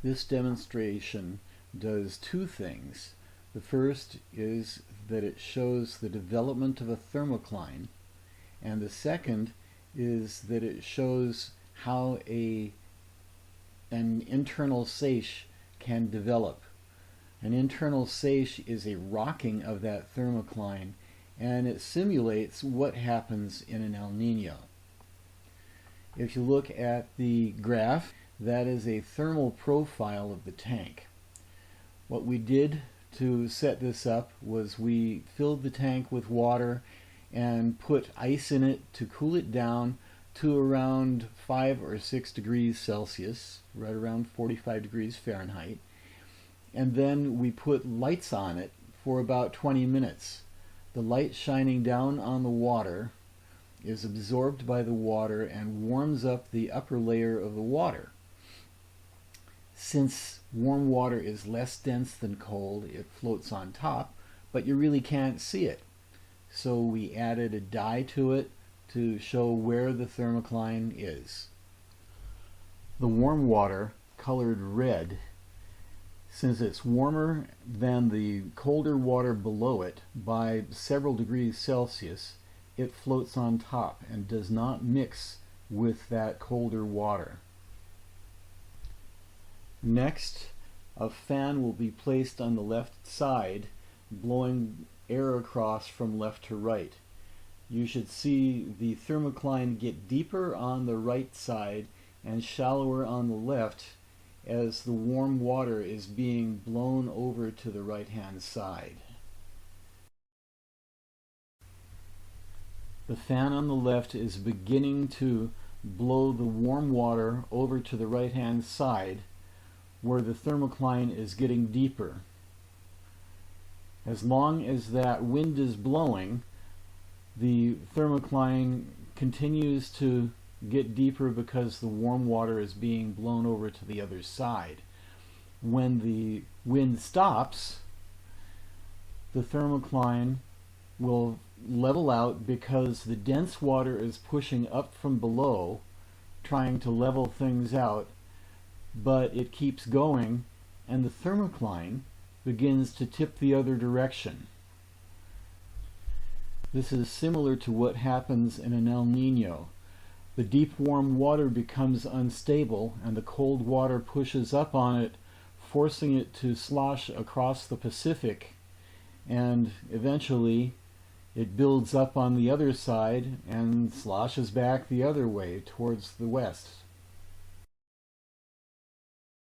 This demonstration does two things. The first is that it shows the development of a thermocline, and the second is that it shows how an internal seiche can develop. An internal seiche is a rocking of that thermocline, and it simulates what happens in an El Nino. If you look at the graph, that is a thermal profile of the tank. What we did to set this up was we filled the tank with water and put ice in it to cool it down to around 5 or 6 degrees Celsius, right around 45 degrees Fahrenheit. And then we put lights on it for about 20 minutes. The light shining down on the water is absorbed by the water and warms up the upper layer of the water. Since warm water is less dense than cold, it floats on top, but you really can't see it. So we added a dye to it to show where the thermocline is. The warm water, colored red, since it's warmer than the colder water below it by several degrees Celsius, it floats on top and does not mix with that colder water. Next, a fan will be placed on the left side, blowing air across from left to right. You should see the thermocline get deeper on the right side and shallower on the left as the warm water is being blown over to the right-hand side. The fan on the left is beginning to blow the warm water over to the right-hand side where the thermocline is getting deeper. As long as that wind is blowing, the thermocline continues to get deeper because the warm water is being blown over to the other side. When the wind stops, the thermocline will level out because the dense water is pushing up from below, trying to level things out, but it keeps going and the thermocline begins to tip the other direction. This is similar to what happens in an El Nino. The deep warm water becomes unstable and the cold water pushes up on it, forcing it to slosh across the Pacific, and eventually it builds up on the other side and sloshes back the other way towards the west.